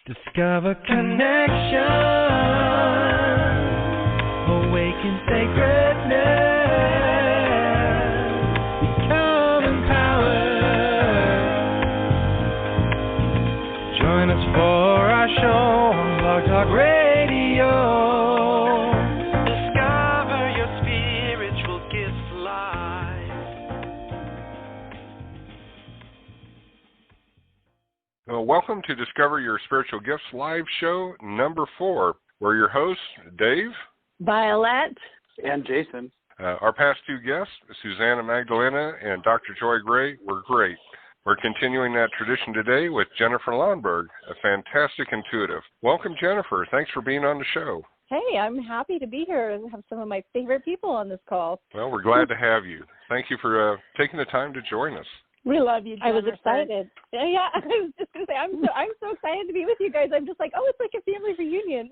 Discover connection, awaken sacredness, become empowered. Join us for our show on Blog Talk Radio. Discover your spiritual gifts live. Well, welcome to Discover Your Spiritual Gifts live show number 4. We're your hosts, Dave, Vialet, and Jason. Our past two guests, Susanna Magdalena and Dr. Joy Gray, were great. We're continuing that tradition today with Jennifer Lonnberg, a fantastic intuitive. Welcome, Jennifer. Thanks for being on the show. Hey, I'm happy to be here and have some of my favorite people on this call. Well, we're glad to have you. Thank you for taking the time to join us. We love you, Jennifer. I was excited. Yeah, I was just going to say, I'm so excited to be with you guys. I'm just like, oh, it's like a family reunion.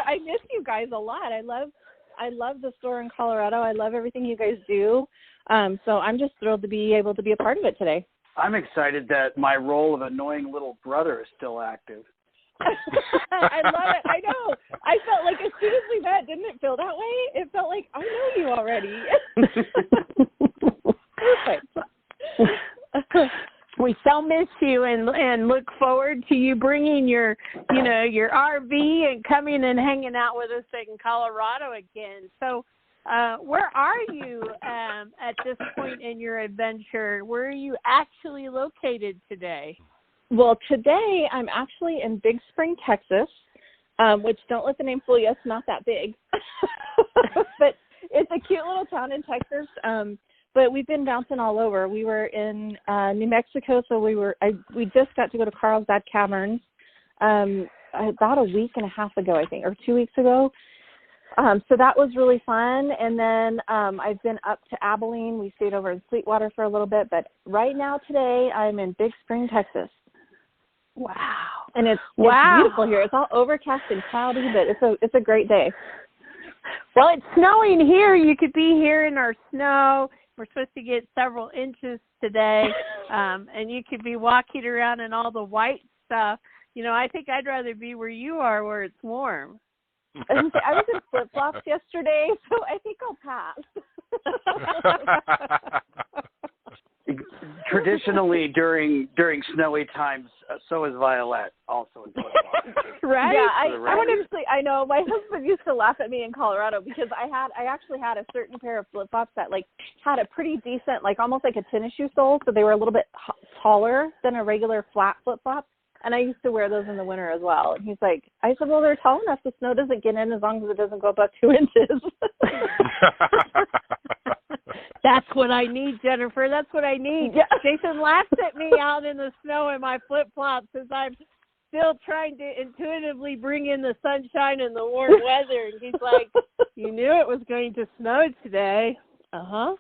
I miss you guys a lot. I love the store in Colorado. I love everything you guys do. So I'm just thrilled to be able to be a part of it today. I'm excited that my role of annoying little brother is still active. I love it. I know. I felt like as soon as we met, didn't it feel that way? It felt like I know you already. Perfect. We so miss you and look forward to you bringing your RV and coming and hanging out with us in Colorado again. So where are you at this point in your adventure? Where are you actually located today? Well, today I'm actually in Big Spring, Texas, which don't let the name fool you. It's not that big. But it's a cute little town in Texas. But we've been bouncing all over. We were in New Mexico, so we just got to go to Carlsbad Caverns about a week and a half ago, I think, or 2 weeks ago. So that was really fun. And then I've been up to Abilene. We stayed over in Sweetwater for a little bit. But right now today, I'm in Big Spring, Texas. Wow. And it's beautiful here. It's all overcast and cloudy, but it's a great day. Well, it's snowing here. You could be here in our snow. We're supposed to get several inches today, and you could be walking around in all the white stuff. You know, I think I'd rather be where you are, where it's warm. I was in flip-flops yesterday, so I think I'll pass. Traditionally, during snowy times, so is Vialet, also in flip-flops. Right? Yeah, I know. My husband used to laugh at me in Colorado because I actually had a certain pair of flip-flops that had a pretty decent, almost like a tennis shoe sole, so they were a little bit taller than a regular flat flip-flop. And I used to wear those in the winter as well. And he's like, I said, well, they're tall enough the snow doesn't get in as long as it doesn't go above 2 inches. That's what I need, Jennifer. That's what I need. Yeah. Jason laughs at me out in the snow in my flip-flops as I'm still trying to intuitively bring in the sunshine and the warm weather. And he's like, you knew it was going to snow today. Uh-huh.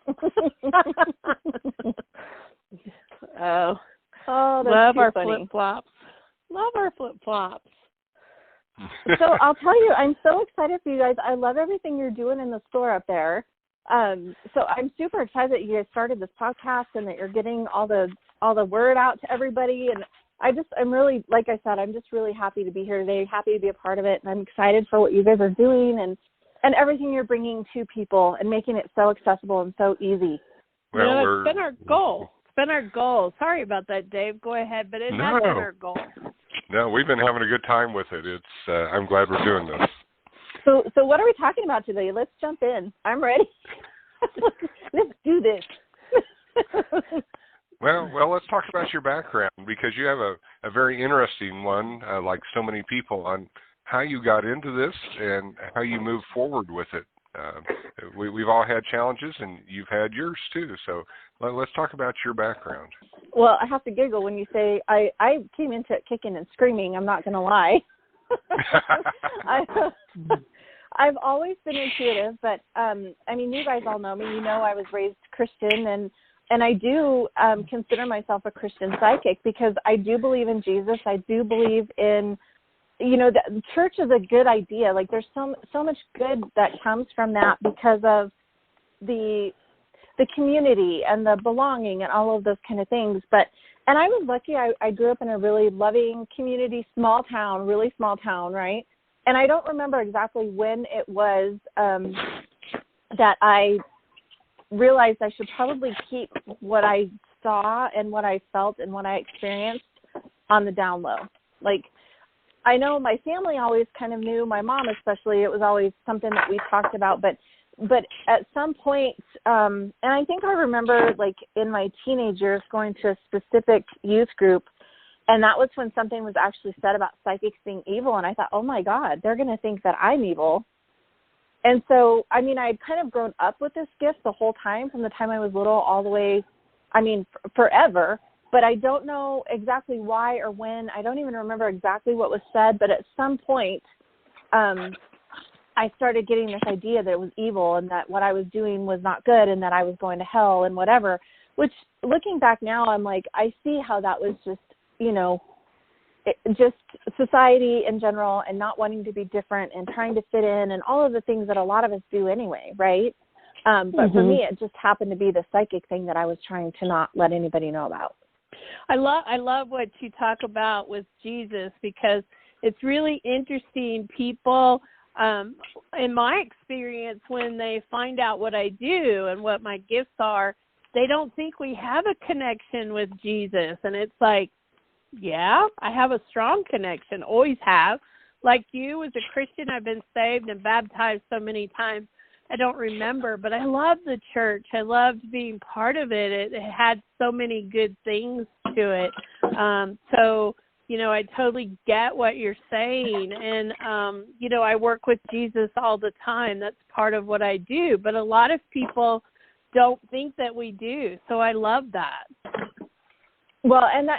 Oh, that's love our funny. Flip-flops. Love our flip-flops. So I'll tell you, I'm so excited for you guys. I love everything you're doing in the store up there. So I'm super excited that you guys started this podcast and that you're getting all the word out to everybody. And I'm really, like I said, I'm just really happy to be here today, happy to be a part of it. And I'm excited for what you guys are doing and everything you're bringing to people and making it so accessible and so easy. Well, it's been our goal. It's been our goal. Sorry about that, Dave. Go ahead, but it has been our goal. No, we've been having a good time with it. It's I'm glad we're doing this. So what are we talking about today? Let's jump in. I'm ready. Let's do this. Well, let's talk about your background because you have a very interesting one, like so many people, on how you got into this and how you move forward with it. We've all had challenges, and you've had yours too. So let's talk about your background. Well, I have to giggle when you say I came into it kicking and screaming. I'm not going to lie. I've always been intuitive, but you guys all know me. You know I was raised Christian, and I do consider myself a Christian psychic because I do believe in Jesus. I do believe in, the church is a good idea. There's so much good that comes from that because of the the community and the belonging and all of those kind of things. And I was lucky. I grew up in a really loving community, really small town, right? And I don't remember exactly when it was that I realized I should probably keep what I saw and what I felt and what I experienced on the down low. Like, I know my family always kind of knew, my mom especially, it was always something that we talked about, but at some point, and I think I remember, like, in my teenage years going to a specific youth group, and that was when something was actually said about psychics being evil, and I thought, oh my God, they're going to think that I'm evil. And so, I mean, I'd kind of grown up with this gift the whole time, from the time I was little all the way, forever. But I don't know exactly why or when. I don't even remember exactly what was said. But at some point, I started getting this idea that it was evil and that what I was doing was not good and that I was going to hell and whatever, which, looking back now, I'm like, I see how that was just, just society in general and not wanting to be different and trying to fit in and all of the things that a lot of us do anyway, right? But for me, it just happened to be the psychic thing that I was trying to not let anybody know about. I love what you talk about with Jesus, because it's really interesting. People, in my experience, when they find out what I do and what my gifts are, they don't think we have a connection with Jesus. And it's like, yeah, I have a strong connection, always have. Like you, as a Christian, I've been saved and baptized so many times, I don't remember, but I love the church. I loved being part of it. It had so many good things to it. So, I totally get what you're saying. And, I work with Jesus all the time. That's part of what I do. But a lot of people don't think that we do. So I love that. Well, and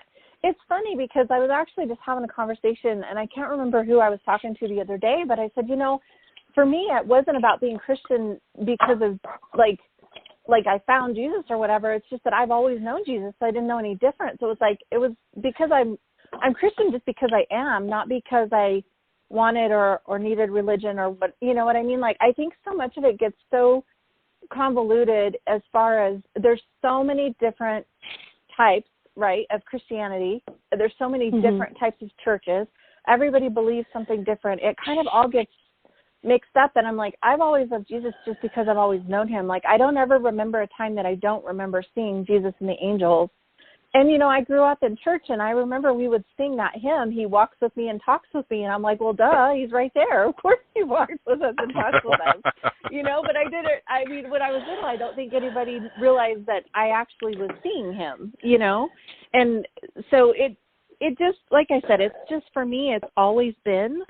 it's funny because I was actually just having a conversation, and I can't remember who I was talking to the other day, but I said, for me, it wasn't about being Christian because of like I found Jesus or whatever. It's just that I've always known Jesus, so I didn't know any different. So it was because I'm Christian just because I am, not because I wanted or needed religion or what, you know what I mean? Like, I think so much of it gets so convoluted as far as there's so many different types, right, of Christianity. There's so many different types of churches. Everybody believes something different. It kind of all gets mixed up, and I'm like, I've always loved Jesus just because I've always known him. Like, I don't ever remember a time that I don't remember seeing Jesus and the angels. And, I grew up in church, and I remember we would sing that hymn, He Walks With Me and Talks With Me, and I'm like, well, duh, he's right there. Of course he walks with us and talks with us, but I did it. I mean, when I was little, I don't think anybody realized that I actually was seeing him, and so it just, like I said, it's just, for me, it's always been,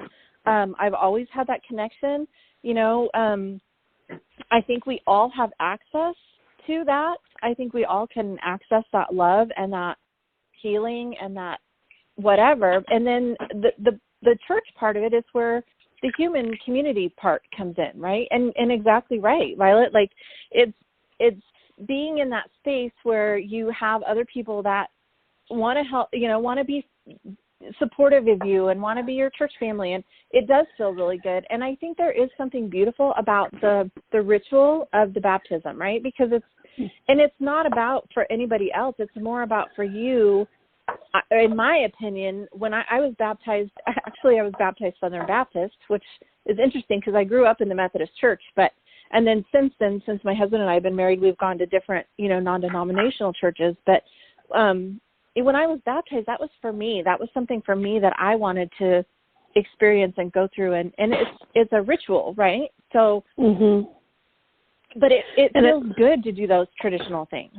I've always had that connection. I think we all have access to that. I think we all can access that love and that healing and that whatever. And then the church part of it is where the human community part comes in, right? And exactly right, Violet. Like, it's being in that space where you have other people that want to help, want to be supportive of you and want to be your church family, and it does feel really good. And I think there is something beautiful about the ritual of the baptism, right? Because it's not about for anybody else, it's more about for you. In my opinion, when I was baptized, actually I was baptized Southern Baptist, which is interesting because I grew up in the Methodist church, and then since my husband and I have been married, we've gone to different, non-denominational churches, but when I was baptized, that was for me. That was something for me that I wanted to experience and go through, and it's a ritual, right? So, but it feels good to do those traditional things.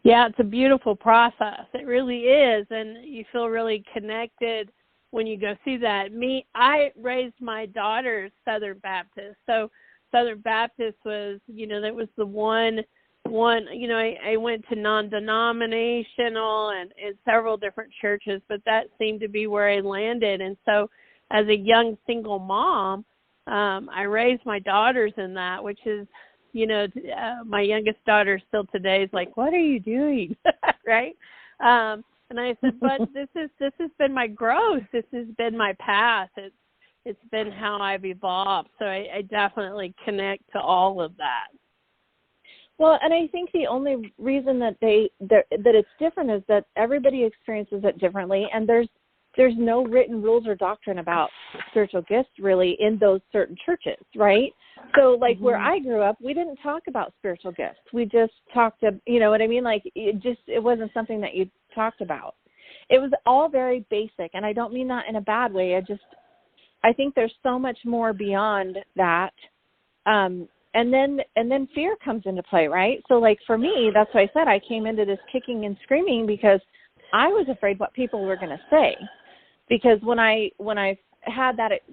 Yeah, it's a beautiful process. It really is, and you feel really connected when you go through that. I raised my daughters Southern Baptist, so Southern Baptist was, that was the one. I went to non-denominational and several different churches, but that seemed to be where I landed. And so as a young single mom, I raised my daughters in that, which is, my youngest daughter still today is like, what are you doing? Right? And I said, but this has been my growth. This has been my path. It's been how I've evolved. So I definitely connect to all of that. Well, and I think the only reason that that it's different is that everybody experiences it differently, and there's no written rules or doctrine about spiritual gifts really in those certain churches, right? So like where I grew up, we didn't talk about spiritual gifts. We just talked, you know what I mean? Like it wasn't something that you talked about. It was all very basic, and I don't mean that in a bad way. I think there's so much more beyond that. And then fear comes into play, right? So like for me, that's why I said I came into this kicking and screaming because I was afraid what people were going to say. Because when I had that, it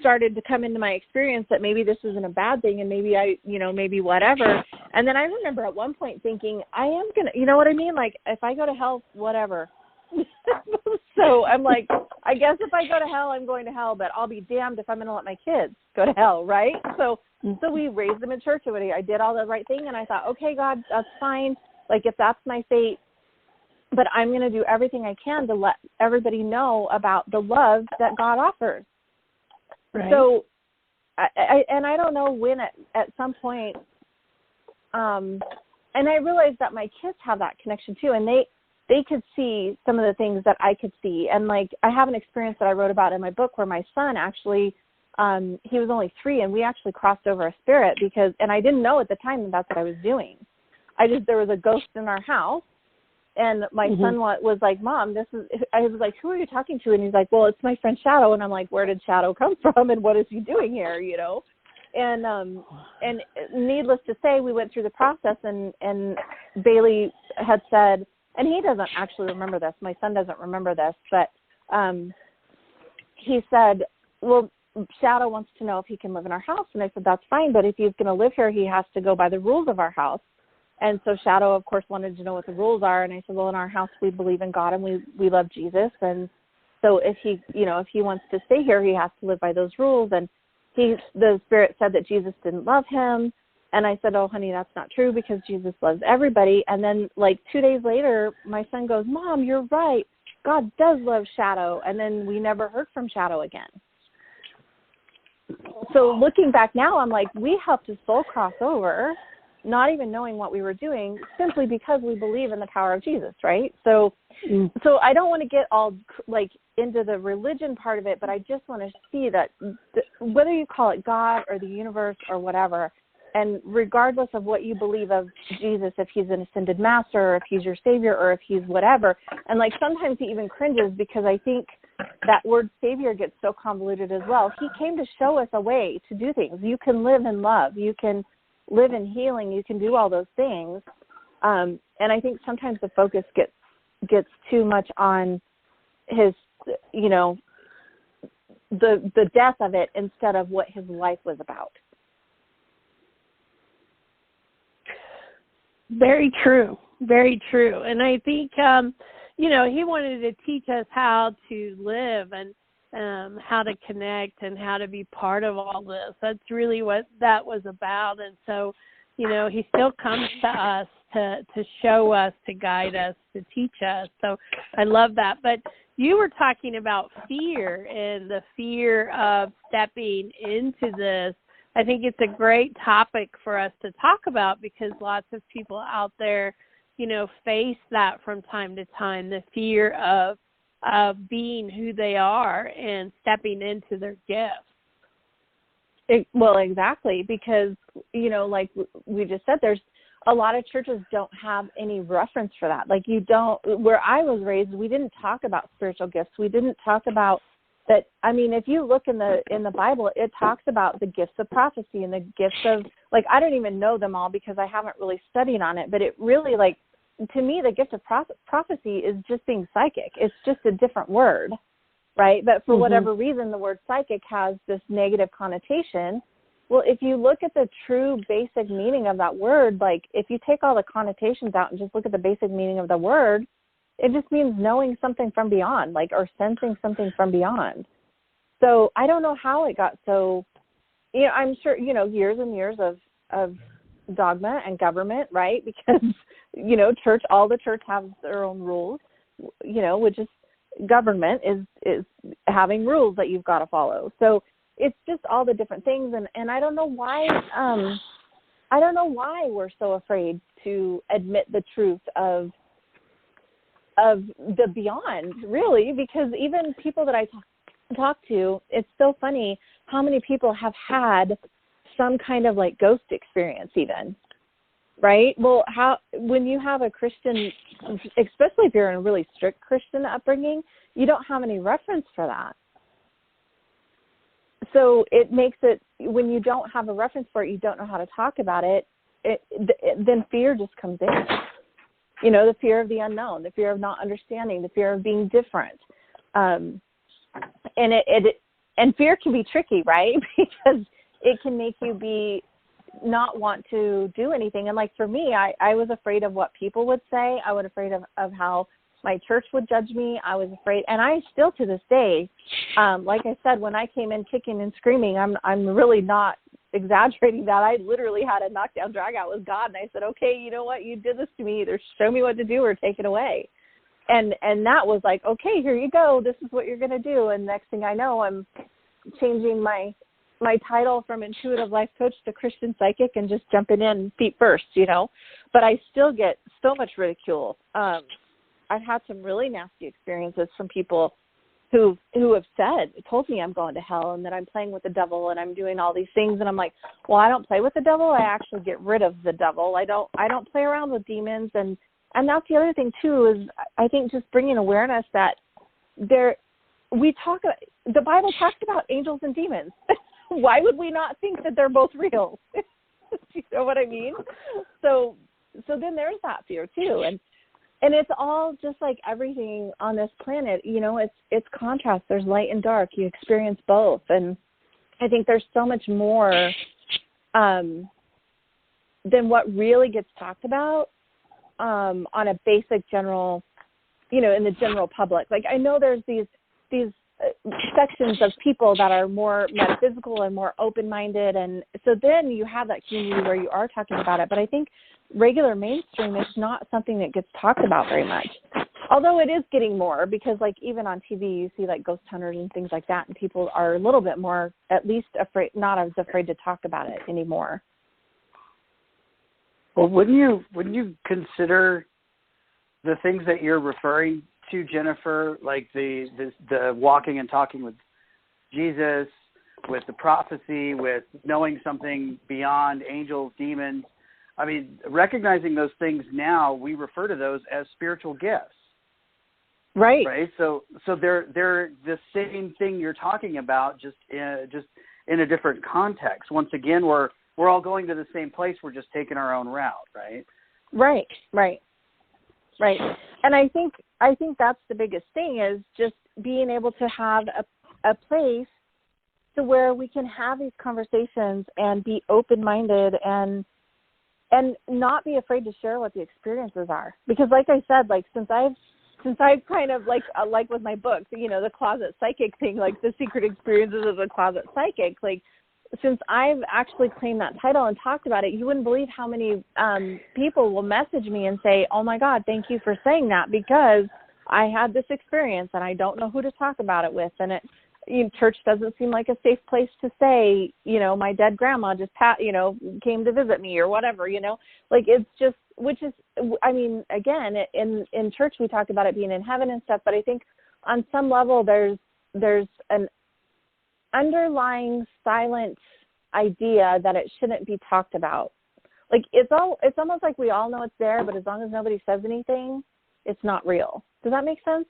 started to come into my experience that maybe this isn't a bad thing and maybe maybe whatever. And then I remember at one point thinking, I am going to, you know what I mean? Like if I go to hell, whatever. So I'm like, I guess if I go to hell, I'm going to hell, but I'll be damned if I'm going to let my kids go to hell, right? So we raised them in church. I did all the right thing, and I thought, okay, God, that's fine. Like if that's my fate, but I'm going to do everything I can to let everybody know about the love that God offers. Right. So, I don't know when at some point, and I realized that my kids have that connection too, and they could see some of the things that I could see. And like, I have an experience that I wrote about in my book where my son actually, he was only 3 and we actually crossed over a spirit and I didn't know at the time that that's what I was doing. There was a ghost in our house and my son was like, Mom, I was like, who are you talking to? And he's like, well, it's my friend Shadow. And I'm like, where did Shadow come from? And what is he doing here? You know? And needless to say, we went through the process and Bailey had said, and he doesn't actually remember this. My son doesn't remember this, but he said, well, Shadow wants to know if he can live in our house. And I said, that's fine, but if he's going to live here, he has to go by the rules of our house. And so Shadow, of course, wanted to know what the rules are. And I said, well, in our house, we believe in God and we love Jesus. And so if he wants to stay here, he has to live by those rules. And the spirit said that Jesus didn't love him. And I said, oh, honey, that's not true because Jesus loves everybody. And then like 2 days later, my son goes, Mom, you're right. God does love Shadow. And then we never heard from Shadow again. So looking back now, I'm like, we helped his soul cross over, not even knowing what we were doing, simply because we believe in the power of Jesus, right? So I don't want to get all like into the religion part of it, but I just want to see that whether you call it God or the universe or whatever, and regardless of what you believe of Jesus, if he's an ascended master or if he's your savior or if he's whatever, and like sometimes he even cringes because I think that word savior gets so convoluted as well. He came to show us a way to do things. You can live in love. You can live in healing. You can do all those things. And I think sometimes the focus gets too much on his, the death of it instead of what his life was about. Very true. Very true. And I think, he wanted to teach us how to live and how to connect and how to be part of all this. That's really what that was about. And so, he still comes to us to show us, to guide us, to teach us. So I love that. But you were talking about fear and the fear of stepping into this. I think it's a great topic for us to talk about because lots of people out there, face that from time to time, the fear of being who they are and stepping into their gifts. Well, exactly, because, like we just said, there's a lot of churches don't have any reference for that. Like where I was raised, we didn't talk about spiritual gifts. We didn't talk about that. I mean, if you look in the Bible, it talks about the gifts of prophecy and the gifts of, like, I don't even know them all because I haven't really studied on it, but it really, like, to me, the gift of prophecy is just being psychic. It's just a different word, right? But for whatever reason, the word psychic has this negative connotation. Well, if you look at the true basic meaning of that word, like if you take all the connotations out and just look at the basic meaning of the word, it just means knowing something from beyond, like, or sensing something from beyond. So I don't know how it got so, I'm sure, years and years of dogma and government, right? Because, all the church has their own rules, which is government is having rules that you've got to follow. So it's just all the different things. And I don't know why I don't know why we're so afraid to admit the truth of the beyond, really, because even people that I talk to, it's so funny how many people have had some kind of like ghost experience even, right? Well, when you have a Christian, especially if you're in a really strict Christian upbringing, you don't have any reference for that. So it makes it, when you don't have a reference for it, you don't know how to talk about it, then fear just comes in. You know, the fear of the unknown, the fear of not understanding, the fear of being different. And fear can be tricky, right? Because it can make you not want to do anything. And like for me, I was afraid of what people would say. I was afraid of how my church would judge me. I was afraid, and I still to this day, like I said, when I came in kicking and screaming, I'm really not exaggerating that. I literally had a knockdown drag out with God, and I said, okay, you know what, you did this to me, either show me what to do or take it away. And that was like, okay, here you go, this is what you're going to do. And next thing I know, I'm changing my title from intuitive life coach to Christian psychic and just jumping in feet first, you know. But I still get so much ridicule. I've had some really nasty experiences from people who have told me I'm going to hell and that I'm playing with the devil and I'm doing all these things. And I'm like, well, I don't play with the devil. I actually get rid of the devil. I don't play around with demons. And that's the other thing too, is I think just bringing awareness that the Bible talks about angels and demons. Why would we not think that they're both real? You know what I mean? So then there's that fear too. And it's all just like everything on this planet, you know, it's contrast. There's light and dark. You experience both. And I think there's so much more than what really gets talked about on a basic general, you know, in the general public. Like I know there's these sections of people that are more metaphysical and more open-minded. And so then you have that community where you are talking about it. But I think regular mainstream is not something that gets talked about very much. Although it is getting more, because like even on TV, you see like ghost hunters and things like that. And people are a little bit more, at least not as afraid to talk about it anymore. Well, wouldn't you consider the things that you're referring to, Jennifer, like the walking and talking with Jesus, with the prophecy, with knowing something beyond angels, demons? I mean, recognizing those things now, we refer to those as spiritual gifts. Right. Right. So they're the same thing you're talking about, just in a different context. Once again, we're all going to the same place. We're just taking our own route. Right. Right. And I think that's the biggest thing, is just being able to have a place to where we can have these conversations and be open-minded and not be afraid to share what the experiences are. Because like I said, like since I've kind of like with my books, you know, the closet psychic thing, like the secret experiences of the closet psychic, like since I've actually claimed that title and talked about it, you wouldn't believe how many people will message me and say, oh my God, thank you for saying that, because I had this experience and I don't know who to talk about it with. And church doesn't seem like a safe place to say, you know, my dead grandma just came to visit me or whatever, you know, like it's just, which is, I mean, again, in church we talk about it being in heaven and stuff, but I think on some level there's an underlying silent idea that it shouldn't be talked about. Like it's almost like we all know it's there, but as long as nobody says anything, it's not real. Does that make sense?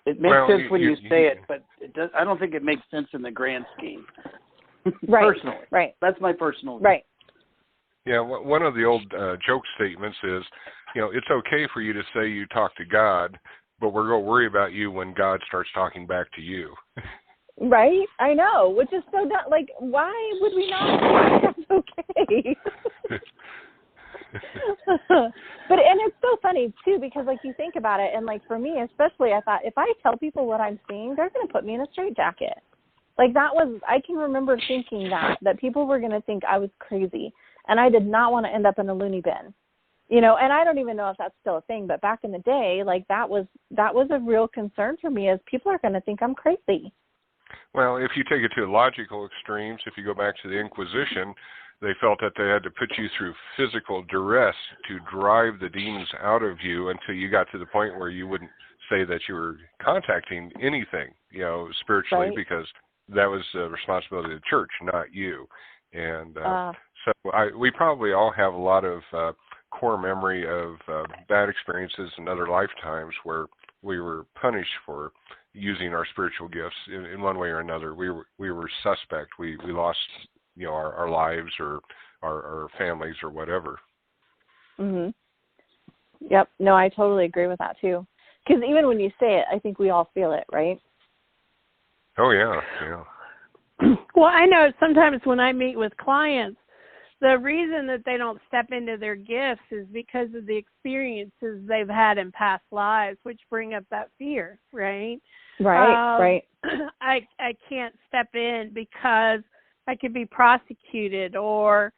It makes sense when you say it, but it does. I don't think it makes sense in the grand scheme. Right. Personally. Right. That's my personal view. Right. Yeah, one of the old joke statements is, you know, it's okay for you to say you talk to God, but we're going to worry about you when God starts talking back to you. Right? I know, which is so dumb. Like, why would we not think that's okay? But, and it's so funny, too, because, like, you think about it, and, like, for me especially, I thought, if I tell people what I'm seeing, they're going to put me in a straitjacket. Like, I can remember thinking that people were going to think I was crazy, and I did not want to end up in a loony bin. You know, and I don't even know if that's still a thing, but back in the day, like, that was a real concern for me, is people are going to think I'm crazy. Well, if you take it to logical extremes, if you go back to the Inquisition, they felt that they had to put you through physical duress to drive the demons out of you until you got to the point where you wouldn't say that you were contacting anything, spiritually, because that was the responsibility of the church, not you. And we probably all have a lot of core memory of bad experiences in other lifetimes where we were punished for using our spiritual gifts in one way or another. We were suspect. We lost our lives or our families or whatever. Mhm. Yep. No, I totally agree with that too. Because even when you say it, I think we all feel it, right? Oh yeah. Well, I know sometimes when I meet with clients, the reason that they don't step into their gifts is because of the experiences they've had in past lives, which bring up that fear, right? Right. I can't step in because I could be prosecuted, or,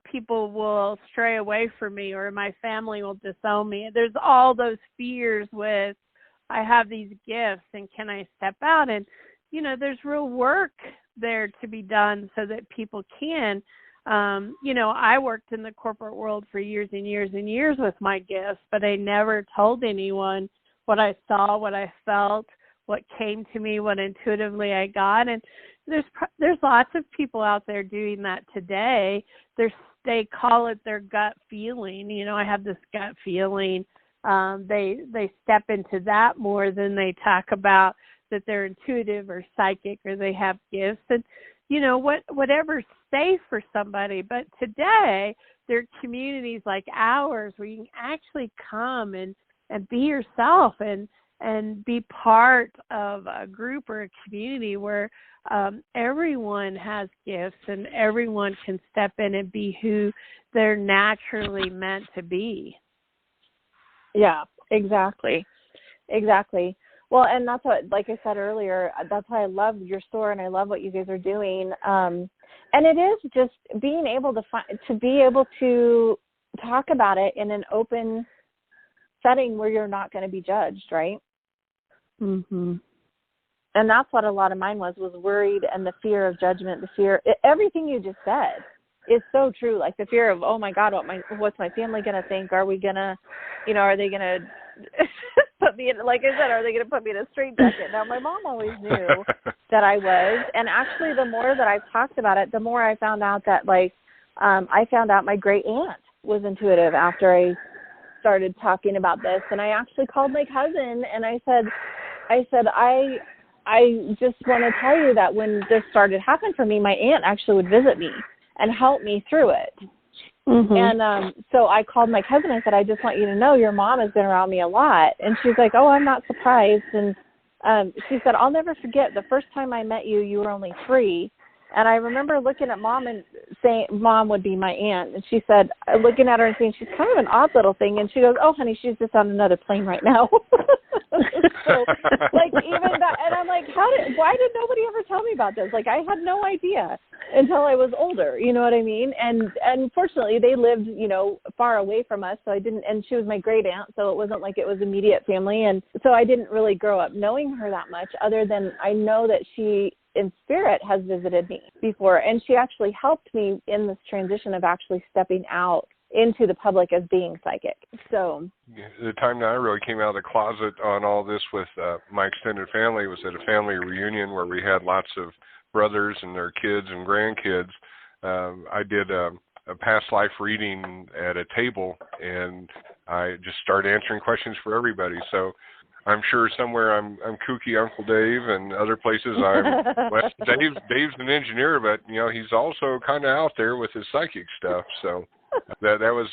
people will stray away from me, or my family will disown me. There's all those fears with, I have these gifts and can I step out? And, there's real work there to be done so that people can. I worked in the corporate world for years and years and years with my gifts, but I never told anyone what I saw, what I felt, what came to me, what intuitively I got. And there's lots of people out there doing that today. They call it their gut feeling. I have this gut feeling. They step into that more than they talk about that they're intuitive or psychic or they have gifts. And, whatever's safe for somebody. But today, there are communities like ours where you can actually come and be yourself and be part of a group or a community where everyone has gifts and everyone can step in and be who they're naturally meant to be. Yeah, exactly. Well, and that's what, like I said earlier, that's why I love your store and I love what you guys are doing. And it is just being able to be able to talk about it in an open setting where you're not going to be judged, right? Mm-hmm. And that's what a lot of mine was worried, and the fear of judgment, everything you just said is so true. Like the fear of, oh my God, what's my family going to think? Are we going to, are they going to put me in, like I said, are they going to put me in a straitjacket? Now, my mom always knew that I was. And actually, the more that I've talked about it, the more I found out that, I found out my great aunt was intuitive after I started talking about this. And I actually called my cousin and I said, I just want to tell you that when this started happening for me, my aunt actually would visit me and help me through it. Mm-hmm. And so I called my cousin. I said, I just want you to know your mom has been around me a lot. And she's like, oh, I'm not surprised. And she said, I'll never forget the first time I met you, you were only 3. And I remember looking at Mom and saying, Mom would be my aunt. And she said, looking at her and saying, she's kind of an odd little thing. And she goes, oh, honey, she's just on another plane right now. So, even that, and I'm like, why did nobody ever tell me about this? I had no idea until I was older, you know what I mean? And fortunately, they lived, far away from us, so I didn't, and she was my great aunt, so it wasn't like it was immediate family. And so I didn't really grow up knowing her that much, other than I know that she, in spirit, has visited me before, and she actually helped me in this transition of actually stepping out into the public as being psychic. So the time that I really came out of the closet on all this with my extended family was at a family reunion where we had lots of brothers and their kids and grandkids. I did a past life reading at a table, and I just started answering questions for everybody. So I'm sure somewhere I'm kooky Uncle Dave, and other places Dave's an engineer, but he's also kind of out there with his psychic stuff. So that was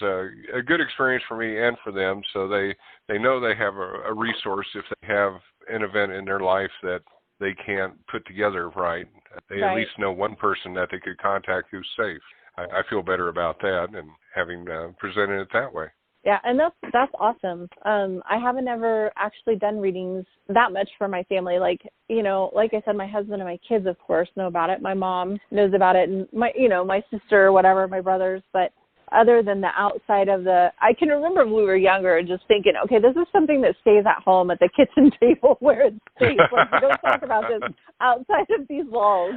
a good experience for me and for them. So they know they have a resource if they have an event in their life that they can't put together right. They at least know one person that they could contact who's safe. I feel better about that and having presented it that way. Yeah, and that's awesome. I haven't ever actually done readings that much for my family. Like I said, my husband and my kids, of course, know about it. My mom knows about it, and my sister, whatever, my brothers. But other than the outside of I can remember when we were younger and just thinking, okay, this is something that stays at home at the kitchen table where it's safe. We don't talk about this outside of these walls,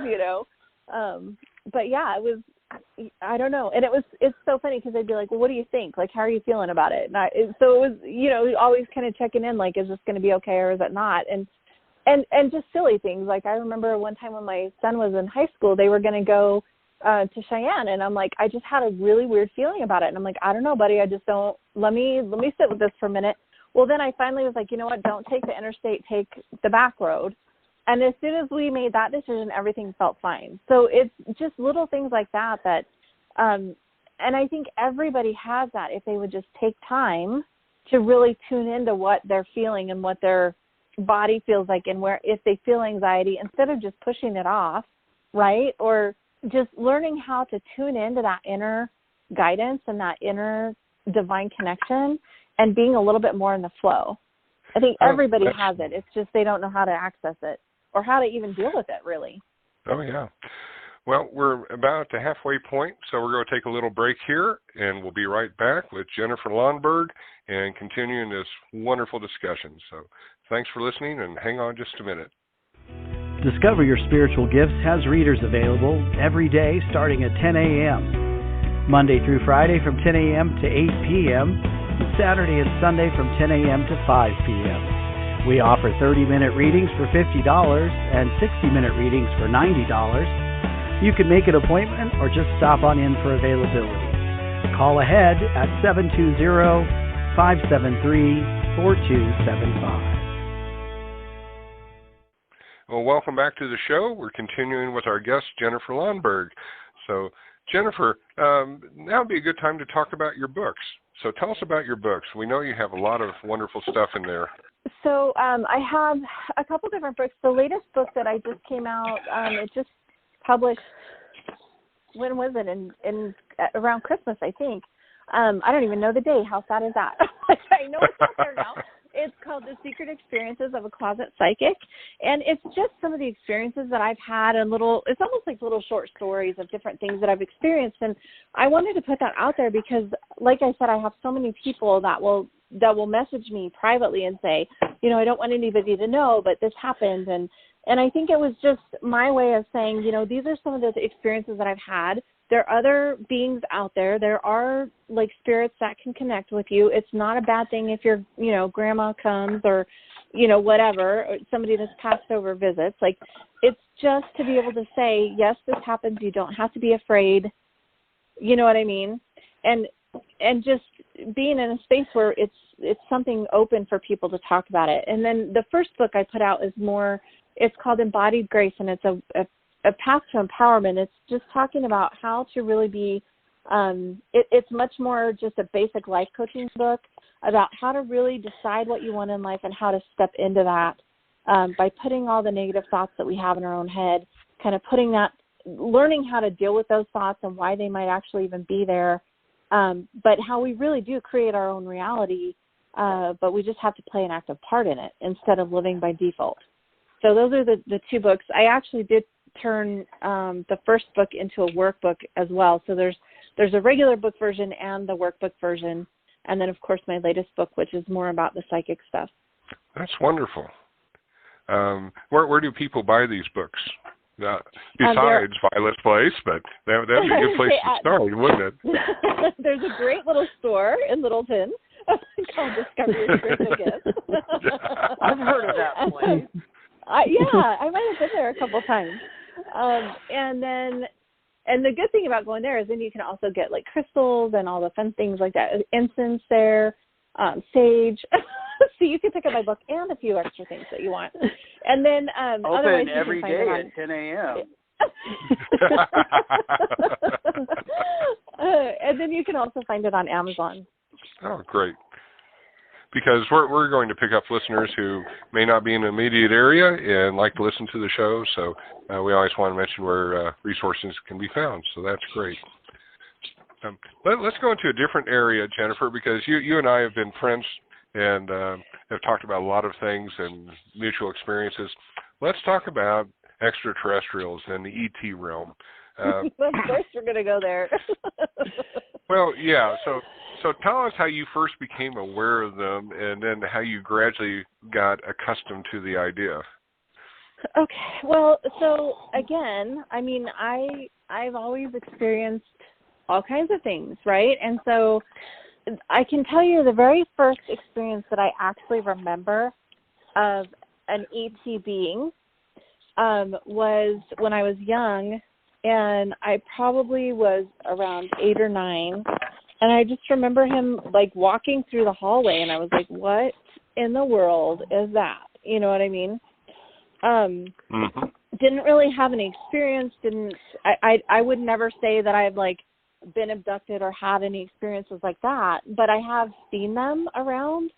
yeah, it was, I don't know. And it's so funny because they'd be like, well, what do you think? Like, how are you feeling about it? And so it was, you know, always kind of checking in, like, is this going to be okay or is it not? And just silly things. Like, I remember one time when my son was in high school, they were going to go to Cheyenne. And I'm like, I just had a really weird feeling about it. And I'm like, I don't know, buddy. I just don't, let me sit with this for a minute. Well, then I finally was like, you know what? Don't take the interstate, take the back road. And as soon as we made that decision, everything felt fine. So it's just little things like that, and I think everybody has that if they would just take time to really tune into what they're feeling and what their body feels like, and where, if they feel anxiety, instead of just pushing it off, right? Or just learning how to tune into that inner guidance and that inner divine connection and being a little bit more in the flow. I think everybody has it. It's just they don't know how to access it or how to even deal with it, really. Oh, yeah. Well, we're about at the halfway point, so we're going to take a little break here, and we'll be right back with Jennifer Lonnberg and continuing this wonderful discussion. So thanks for listening, and hang on just a minute. Discover Your Spiritual Gifts has readers available every day starting at 10 a.m., Monday through Friday from 10 a.m. to 8 p.m., Saturday and Sunday from 10 a.m. to 5 p.m. We offer 30-minute readings for $50 and 60-minute readings for $90. You can make an appointment or just stop on in for availability. Call ahead at 720-573-4275. Well, welcome back to the show. We're continuing with our guest, Jennifer Lonnberg. So, Jennifer, now would be a good time to talk about your books. So tell us about your books. We know you have a lot of wonderful stuff in there. So I have a couple different books. The latest book that I just came out, it just published, when was it? In around Christmas, I think. I don't even know the day. How sad is that? I know it's out there now. It's called The Secret Experiences of a Closet Psychic. And it's just some of the experiences that I've had, and it's almost like little short stories of different things that I've experienced. And I wanted to put that out there because, like I said, I have so many people that will message me privately and say, you know, I don't want anybody to know, but this happened. And I think it was just my way of saying, you know, these are some of the experiences that I've had. There are other beings out there. There are, like, spirits that can connect with you. It's not a bad thing if your, you know, grandma comes or, you know, whatever, or somebody that's passed over visits. Like, it's just to be able to say, yes, this happens. You don't have to be afraid. You know what I mean? And just being in a space where it's something open for people to talk about it. And then the first book I put out is more, it's called Embodied Grace, and it's a path to empowerment. It's just talking about how to really be, it's much more just a basic life coaching book about how to really decide what you want in life and how to step into that by putting all the negative thoughts that we have in our own head, kind of putting that, learning how to deal with those thoughts and why they might actually even be there, but how we really do create our own reality, but we just have to play an active part in it instead of living by default. So those are the two books. I actually did turn the first book into a workbook as well. So there's a regular book version and the workbook version, and then of course my latest book, which is more about the psychic stuff. That's wonderful. Where do people buy these books? Besides Violet's Place, but that'd be a good place to start, wouldn't it? There's a great little store in Littleton called Discover Your Spiritual Gifts. I've heard of that place. Yeah, I might have been there a couple times. And the good thing about going there is then you can also get like crystals and all the fun things like that, incense there, sage. So you can pick up my book and a few extra things that you want. And then open every day at 10 a.m. And then you can also find it on Amazon. Oh, great. Because we're going to pick up listeners who may not be in the immediate area and like to listen to the show, so we always want to mention where resources can be found, so that's great. Let's go into a different area, Jennifer, because you and I have been friends and have talked about a lot of things and mutual experiences. Let's talk about extraterrestrials and the ET realm. Of course we're going to go there. Well, yeah, so tell us how you first became aware of them and then how you gradually got accustomed to the idea. Okay. Well, so again, I mean, I've always experienced all kinds of things, right? And so I can tell you the very first experience that I actually remember of an ET being was when I was young, and I probably was around 8 or 9, and I just remember him like walking through the hallway, and I was like, what in the world is that? You know what I mean? Didn't really have any experience. I would never say that I've like been abducted or had any experiences like that, but I have seen them around.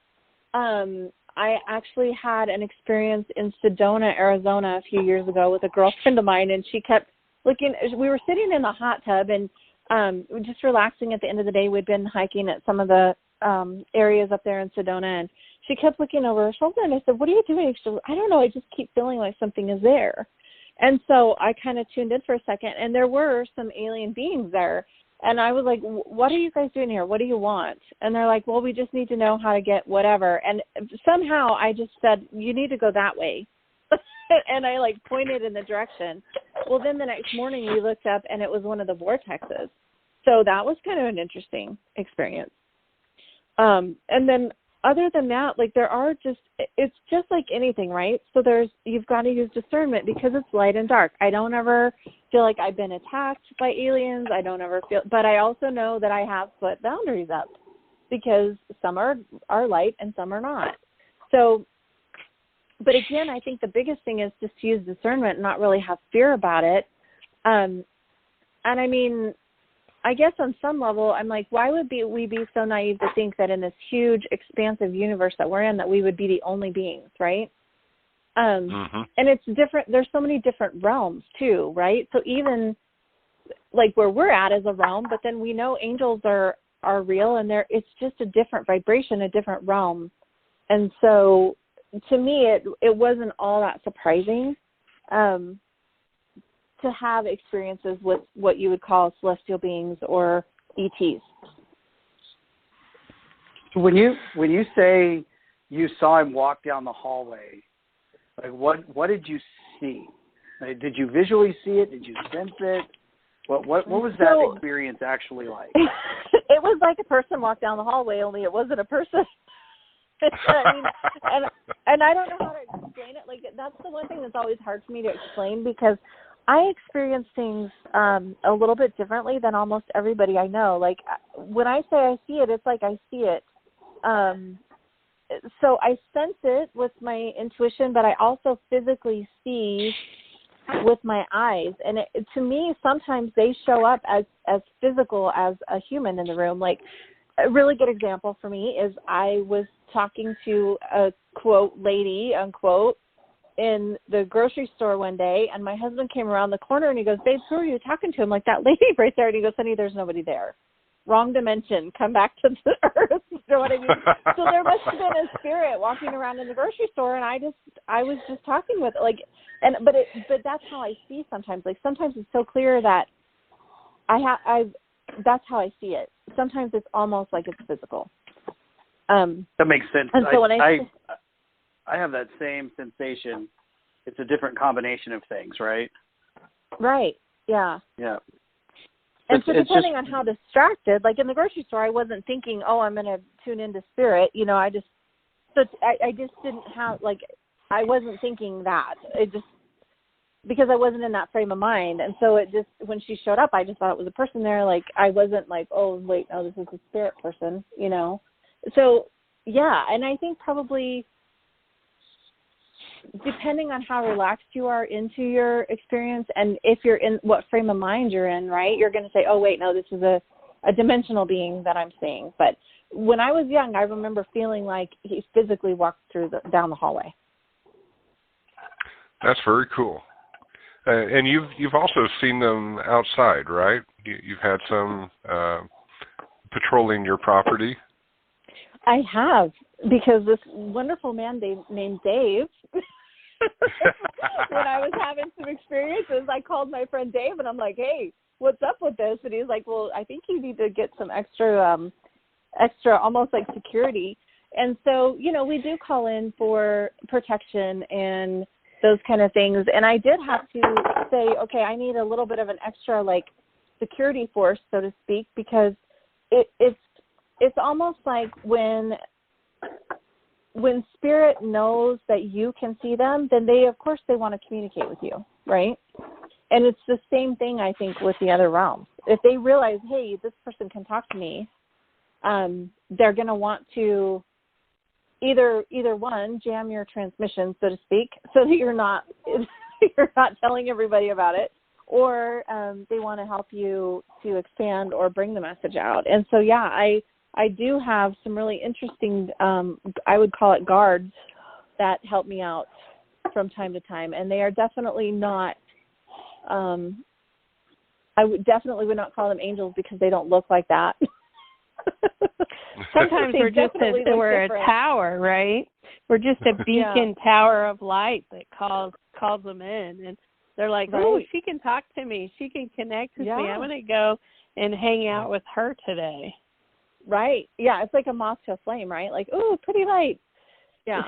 I actually had an experience in Sedona, Arizona a few years ago with a girlfriend of mine, and she kept looking. We were sitting in the hot tub and just relaxing at the end of the day. We'd been hiking at some of the areas up there in Sedona, and she kept looking over her shoulder, and I said, what are you doing? She said, I don't know, I just keep feeling like something is there. And so I kind of tuned in for a second, and there were some alien beings there. And I was like, what are you guys doing here? What do you want? And they're like, well, we just need to know how to get whatever. And somehow I just said, you need to go that way. And I like pointed in the direction. Well, then the next morning we looked up, and it was one of the vortexes. So that was kind of an interesting experience. And then other than that, like it's just like anything, right? So you've got to use discernment because it's light and dark. I don't ever feel like I've been attacked by aliens. I don't ever feel, but I also know that I have put boundaries up because some are light and some are not. So, but again, I think the biggest thing is just to use discernment and not really have fear about it. And I mean, I guess on some level, I'm like, why would we be so naive to think that in this huge, expansive universe that we're in, that we would be the only beings, right? And it's different. There's so many different realms too, right? So even like where we're at is a realm, but then we know angels are real, and it's just a different vibration, a different realm. And so to me, it wasn't all that surprising to have experiences with what you would call celestial beings or ETs. When you say you saw him walk down the hallway, like what did you see? Like, did you visually see it? Did you sense it? What was that experience actually like? It was like a person walked down the hallway, only it wasn't a person. I mean, and I don't know how to explain it. Like, that's the one thing that's always hard for me to explain, because I experience things a little bit differently than almost everybody I know. Like, when I say I see it, it's like I see it. So I sense it with my intuition, but I also physically see with my eyes. And to me, sometimes they show up as physical as a human in the room. Like, a really good example for me is I was talking to a, quote, lady, unquote, in the grocery store one day, and my husband came around the corner and he goes, babe, who are you talking to? I'm like, that lady right there. And he goes, honey, there's nobody there. Wrong dimension. Come back to the earth. You know what I mean? So there must have been a spirit walking around in the grocery store, and I was just talking with it. Like, but that's how I see sometimes. Like, sometimes it's so clear that that's how I see it. Sometimes it's almost like it's physical. That makes sense. And so I have that same sensation. It's a different combination of things, right? Right. Yeah. Yeah. And so depending on how distracted, like in the grocery store, I wasn't thinking, oh, I'm going to tune into spirit. You know, I just didn't have, like, I wasn't thinking that. It just, because I wasn't in that frame of mind. And so it just, when she showed up, I just thought it was a person there. Like, I wasn't like, oh, wait, no, this is a spirit person, you know? So, yeah. And I think probably, depending on how relaxed you are into your experience and if you're in what frame of mind you're in, right, you're going to say, oh, wait, no, this is a dimensional being that I'm seeing. But when I was young, I remember feeling like he physically walked down the hallway. That's very cool. And you've also seen them outside, right? You've had some patrolling your property. I have, because this wonderful man named Dave, when I was having some experiences, I called my friend Dave, and I'm like, hey, what's up with this? And he's like, well, I think you need to get some extra almost like security. And so, you know, we do call in for protection and those kind of things. And I did have to say, okay, I need a little bit of an extra like security force, so to speak, because it's almost like when spirit knows that you can see them, then they want to communicate with you, right? And it's the same thing, I think, with the other realms. If they realize, hey, this person can talk to me, they're going to want to either one, jam your transmission, so to speak, so that you're not telling everybody about it, or they want to help you to expand or bring the message out. And so, yeah, I do have some really interesting, I would call it guards, that help me out from time to time. And they are definitely not, I would not call them angels because they don't look like that. Sometimes we're a tower, right? We're just a beacon tower of light that calls them in. And they're like, oh, she can talk to me. She can connect with me. I'm going to go and hang out with her today. Right. Yeah, it's like a moth to a flame, right? Like, ooh, pretty light. Yeah.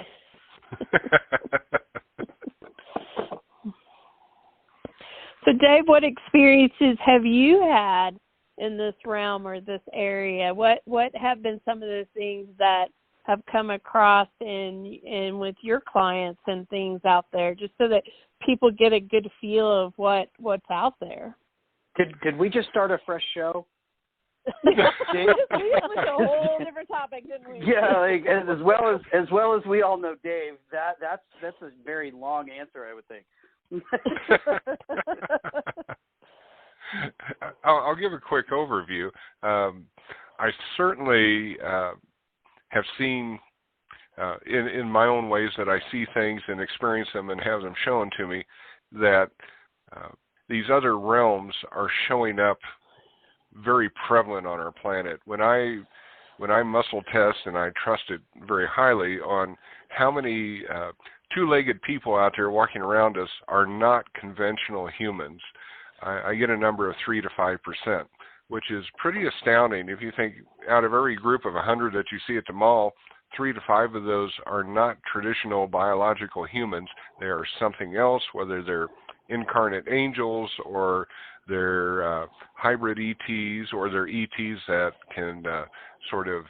So, Dave, what experiences have you had in this realm or this area? What have been some of the things that have come across in with your clients and things out there, just so that people get a good feel of what's out there? Did we just start a fresh show? We went a whole different topic, didn't we? Yeah, like, as well as we all know Dave, that's a very long answer, I would think. I'll give a quick overview. I certainly have seen in my own ways that I see things and experience them and have them shown to me that these other realms are showing up very prevalent on our planet. When I muscle test, and I trust it very highly, on how many two-legged people out there walking around us are not conventional humans, I get a number of 3 to 5%, which is pretty astounding. If you think out of every group of 100 that you see at the mall, 3 to 5 of those are not traditional biological humans. They are something else, whether they're incarnate angels or they're hybrid ETs, or they're ETs that can sort of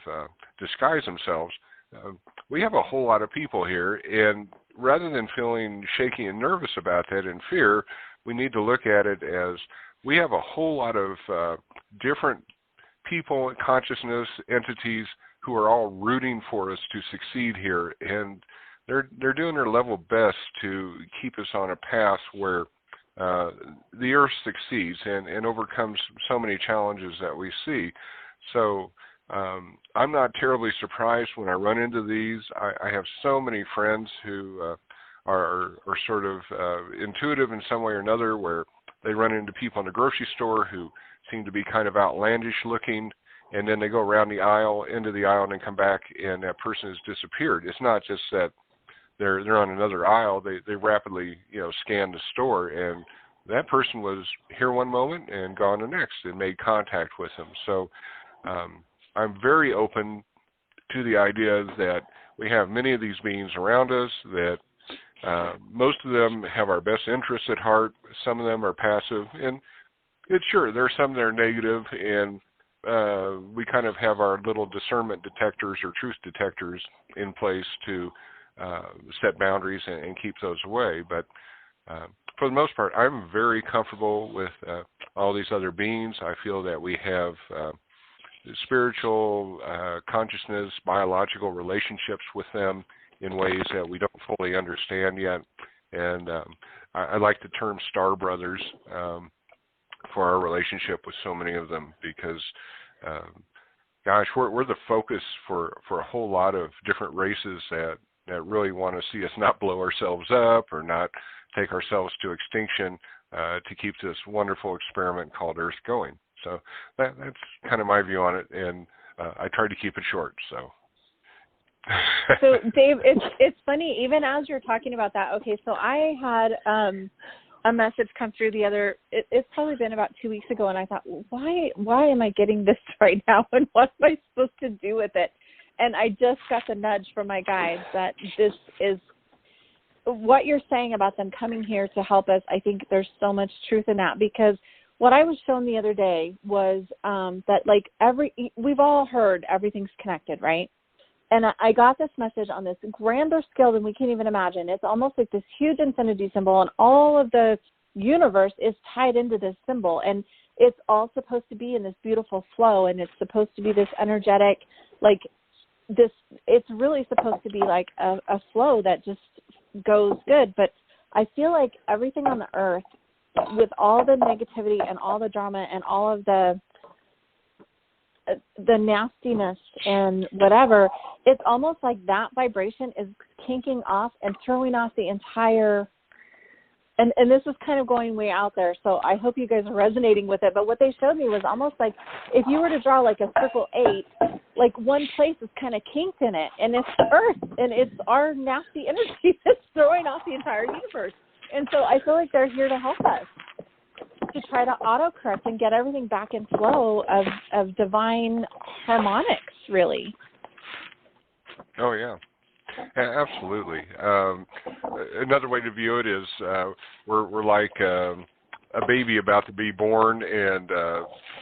disguise themselves. We have a whole lot of people here, and rather than feeling shaky and nervous about that and fear, we need to look at it as we have a whole lot of different people, consciousness, entities who are all rooting for us to succeed here, and they're doing their level best to keep us on a path where the Earth succeeds and overcomes so many challenges that we see. So I'm not terribly surprised when I run into these. I have so many friends who are sort of intuitive in some way or another, where they run into people in the grocery store who seem to be kind of outlandish looking, and then they go around the aisle, into the aisle, and then come back, and that person has disappeared. It's not just that they're on another aisle. They rapidly, scan the store, and that person was here one moment and gone the next, and made contact with them. So I'm very open to the idea that we have many of these beings around us, that most of them have our best interests at heart. Some of them are passive, and it's sure there's some that are negative, and we kind of have our little discernment detectors or truth detectors in place to set boundaries and keep those away. But for the most part, I'm very comfortable with all these other beings. I feel that we have spiritual consciousness, biological relationships with them in ways that we don't fully understand yet. And I like the term star brothers for our relationship with so many of them, because gosh, we're the focus for a whole lot of different races that really want to see us not blow ourselves up or not take ourselves to extinction to keep this wonderful experiment called Earth going. So that's kind of my view on it, and I tried to keep it short. So Dave, it's funny, even as you're talking about that. Okay, so I had a message come through it's probably been about 2 weeks ago, and I thought, why am I getting this right now, and what am I supposed to do with it? And I just got the nudge from my guides that this is what you're saying about them coming here to help us, I think there's so much truth in that, because what I was shown the other day was that like we've all heard everything's connected, right? And I got this message on this grander scale than we can even imagine. It's almost like this huge infinity symbol, and all of the universe is tied into this symbol, and it's all supposed to be in this beautiful flow, and it's supposed to be this energetic, like this, it's really supposed to be like a flow that just goes good. But I feel like everything on the earth, with all the negativity and all the drama and all of the nastiness and whatever, it's almost like that vibration is kinking off and throwing off the entire, and this is kind of going way out there, so I hope you guys are resonating with it, but what they showed me was almost like if you were to draw like a circle 8, like one place is kind of kinked in it, and it's the earth, and it's our nasty energy that's throwing off the entire universe. And so I feel like they're here to help us, to try to autocorrect and get everything back in flow of divine harmonics, really. Oh, yeah. Absolutely. Another way to view it is we're like a baby about to be born, and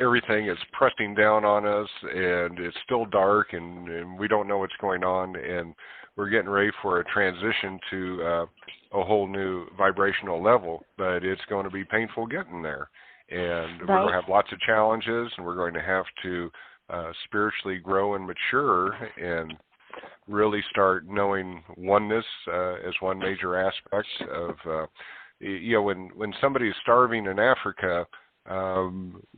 everything is pressing down on us, and it's still dark, and we don't know what's going on, and we're getting ready for a transition to a whole new vibrational level, but it's going to be painful getting there. And we're going to have lots of challenges, and we're going to have to spiritually grow and mature and really start knowing oneness as one major aspect of, when somebody is starving in Africa,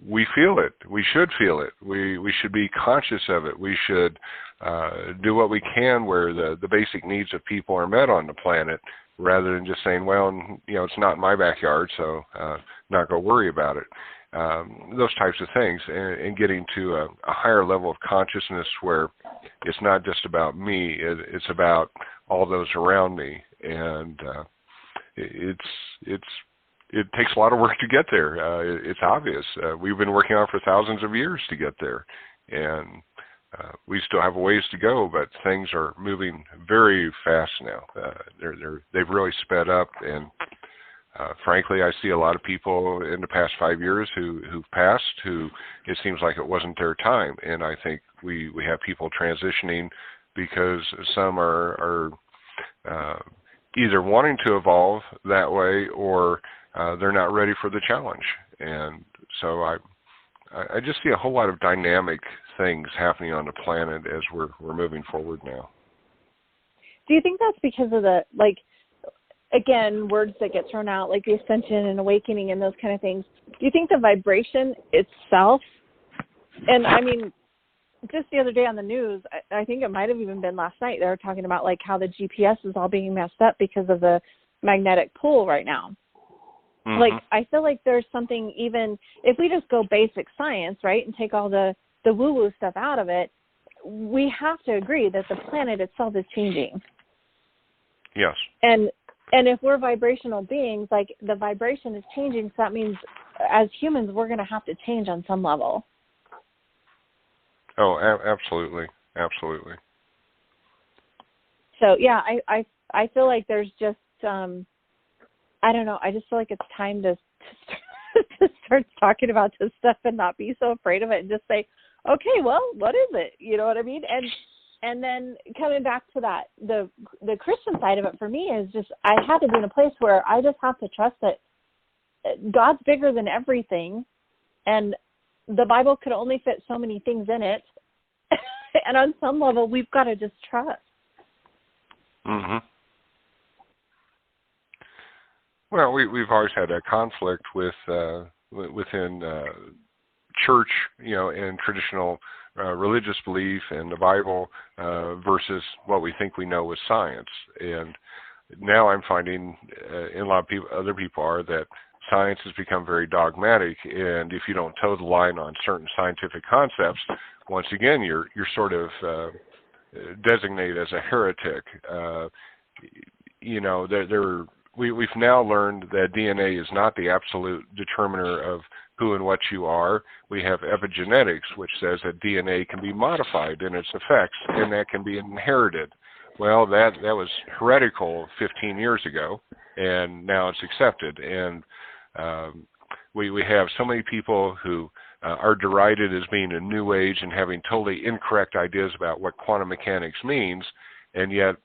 we feel it. We should feel it. We should be conscious of it. We should do what we can where the basic needs of people are met on the planet, rather than just saying, well, it's not in my backyard, so not going to worry about it. Those types of things, and getting to a higher level of consciousness where it's not just about me, it's about all those around me, and it takes a lot of work to get there. It's obvious. We've been working on it for thousands of years to get there, and we still have a ways to go, but things are moving very fast now. They've really sped up, and frankly, I see a lot of people in the past 5 years who've passed who it seems like it wasn't their time, and I think we have people transitioning because some are either wanting to evolve that way or they're not ready for the challenge. And so I just see a whole lot of dynamic things happening on the planet as we're moving forward now. Do you think that's because of the, like, again, words that get thrown out, like the ascension and awakening and those kind of things? Do you think the vibration itself, and I mean, just the other day on the news, I think it might have even been last night, they were talking about like how the GPS is all being messed up because of the magnetic pull right now. Mm-hmm. Like, I feel like there's something, even if we just go basic science, right, and take all the woo-woo stuff out of it, we have to agree that the planet itself is changing. Yes. And if we're vibrational beings, like, the vibration is changing, so that means as humans we're going to have to change on some level. Oh, absolutely. Absolutely. So, yeah, I feel like there's just, I don't know, I just feel like it's time to start talking about this stuff and not be so afraid of it and just say, okay, well, what is it? You know what I mean? And then coming back to that, the Christian side of it for me is just, I had to be in a place where I just have to trust that God's bigger than everything, and the Bible could only fit so many things in it. And on some level, we've got to just trust. Mm-hmm. Well, we've always had that conflict within church, and traditional religious belief and the Bible versus what we think we know with science. And now I'm finding, and a lot of other people are, that science has become very dogmatic, and if you don't toe the line on certain scientific concepts, once again, you're sort of designated as a heretic. We've now learned that DNA is not the absolute determiner of who and what you are. We have epigenetics, which says that DNA can be modified in its effects, and that can be inherited. well, that was heretical 15 years ago, and now it's accepted. And we have so many people who are derided as being a new age and having totally incorrect ideas about what quantum mechanics means, and yet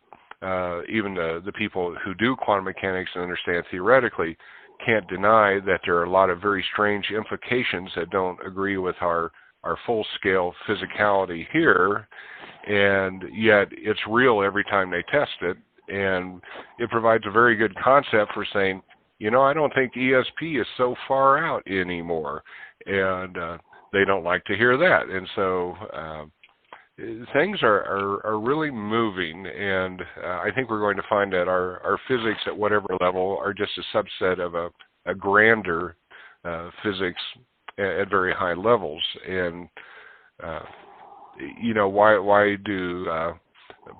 even the people who do quantum mechanics and understand theoretically can't deny that there are a lot of very strange implications that don't agree with our full-scale physicality here, and yet it's real every time they test it, and it provides a very good concept for saying, I don't think ESP is so far out anymore, and they don't like to hear that. And so things are really moving, and I think we're going to find that our physics at whatever level are just a subset of a grander physics at very high levels. And why do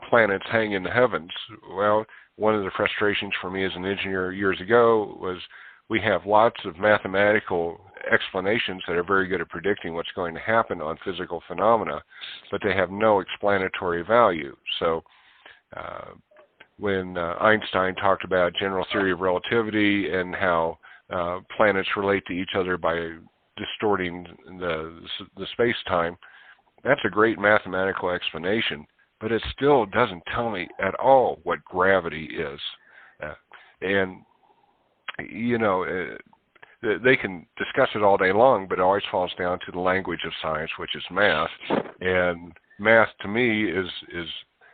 planets hang in the heavens? Well, one of the frustrations for me as an engineer years ago was we have lots of mathematical explanations that are very good at predicting what's going to happen on physical phenomena, but they have no explanatory value. So when Einstein talked about general theory of relativity and how planets relate to each other by distorting the space-time, that's a great mathematical explanation, but it still doesn't tell me at all what gravity is. They can discuss it all day long, but it always falls down to the language of science, which is math. And math, to me, is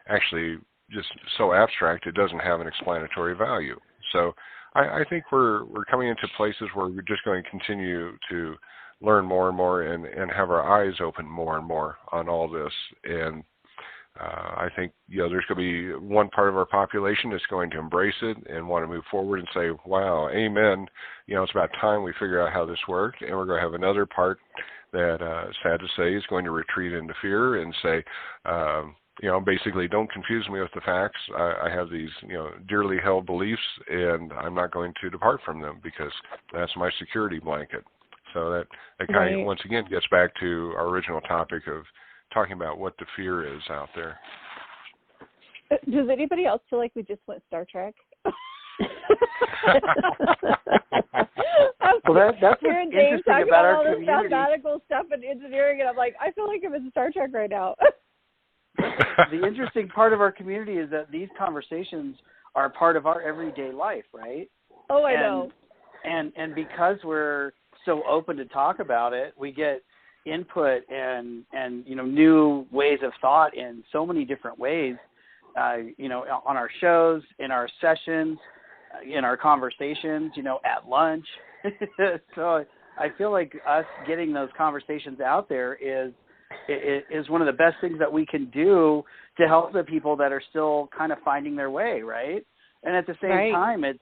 actually just so abstract it doesn't have an explanatory value. So I think we're coming into places where we're just going to continue to learn more and more and have our eyes open more and more on all this. And I think there's going to be one part of our population that's going to embrace it and want to move forward and say, wow, amen, it's about time we figure out how this works. And we're going to have another part that, sad to say, is going to retreat into fear and say, basically, don't confuse me with the facts. I have these, dearly held beliefs, and I'm not going to depart from them because that's my security blanket. So that kind of, once again, gets back to our original topic of talking about what the fear is out there. Does anybody else feel like we just went Star Trek? Well, that's what's hearing James interesting talk about all our this community. mathematical stuff and engineering, and I'm like, I feel like I'm in Star Trek right now. The interesting part of our community is that these conversations are part of our everyday life, right? Oh, I know. And because we're so open to talk about it, we get input and new ways of thought in so many different ways, on our shows, in our sessions, in our conversations, at lunch. So I feel like us getting those conversations out there is one of the best things that we can do to help the people that are still kind of finding their way, right? And at the same time, it's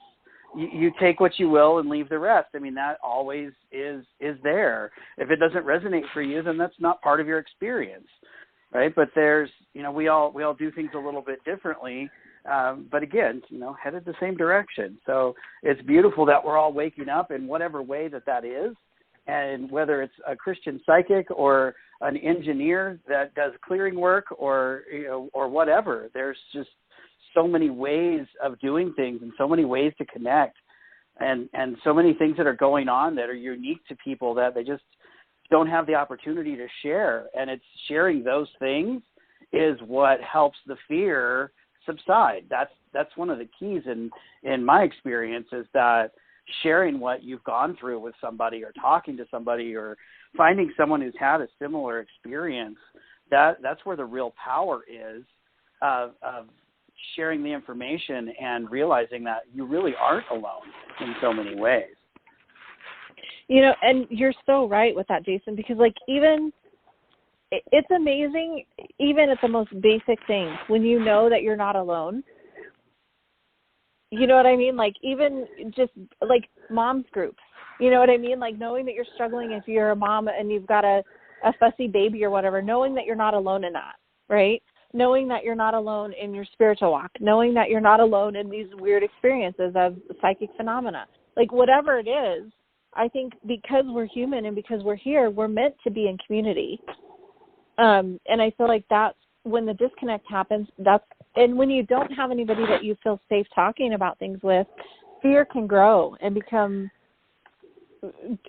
you take what you will and leave the rest. I mean, that always is there. If it doesn't resonate for you, then that's not part of your experience, right? But there's, we all do things a little bit differently, but again, headed the same direction. So it's beautiful that we're all waking up in whatever way that is, and whether it's a Christian psychic or an engineer that does clearing work or whatever. There's just so many ways of doing things and so many ways to connect and so many things that are going on that are unique to people that they just don't have the opportunity to share. And it's sharing those things is what helps the fear subside. That's one of the keys in my experience, is that sharing what you've gone through with somebody or talking to somebody or finding someone who's had a similar experience, that's where the real power is of sharing the information and realizing that you really aren't alone in so many ways. And you're so right with that, Jason, because even it's amazing, even at the most basic things, when you know that you're not alone. You know what I mean? Like, even just like mom's groups, you know what I mean? Like, knowing that you're struggling if you're a mom and you've got a fussy baby or whatever, knowing that you're not alone in that, right? Knowing that you're not alone in your spiritual walk, knowing that you're not alone in these weird experiences of psychic phenomena, like whatever it is. I think because we're human and because we're here, we're meant to be in community. And I feel like that's when the disconnect happens, and when you don't have anybody that you feel safe talking about things with, fear can grow and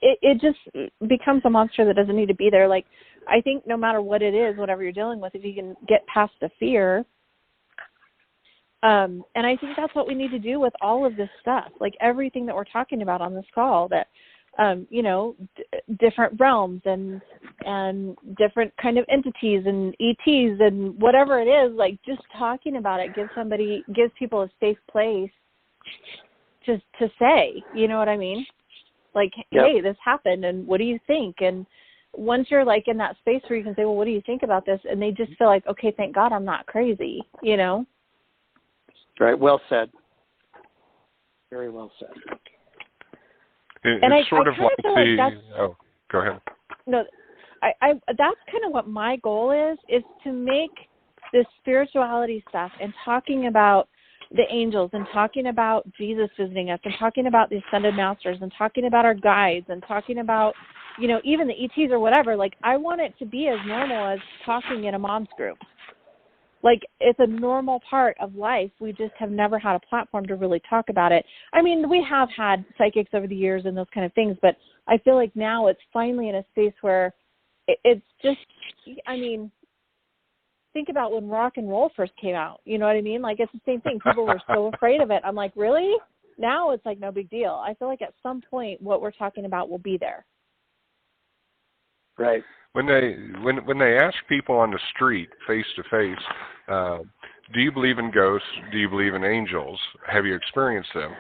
it just becomes a monster that doesn't need to be there. Like, I think no matter what it is, whatever you're dealing with, if you can get past the fear, and I think that's what we need to do with all of this stuff, like everything that we're talking about on this call, that, different realms and different kind of entities and ETs and whatever it is, like just talking about it gives people a safe place to say, you know what I mean? Like, yep. Hey, this happened, and what do you think? And once you're like in that space where you can say, well, what do you think about this? And they just feel like, okay, thank God I'm not crazy, you know? Right. Well said. Very well said. It's sort of like oh, go ahead. No, I that's kind of what my goal is to make this spirituality stuff and talking about the angels and talking about Jesus visiting us and talking about the ascended masters and talking about our guides and talking about, even the ETs or whatever. Like, I want it to be as normal as talking in a mom's group. Like, it's a normal part of life. We just have never had a platform to really talk about it. I mean, we have had psychics over the years and those kind of things, but I feel like now it's finally in a space where it's just, I mean, think about when rock and roll first came out. You know what I mean? Like, it's the same thing. People were so afraid of it. I'm like, really? Now it's like no big deal. I feel like at some point what we're talking about will be there. Right. When they ask people on the street, face to face, do you believe in ghosts? Do you believe in angels? Have you experienced them?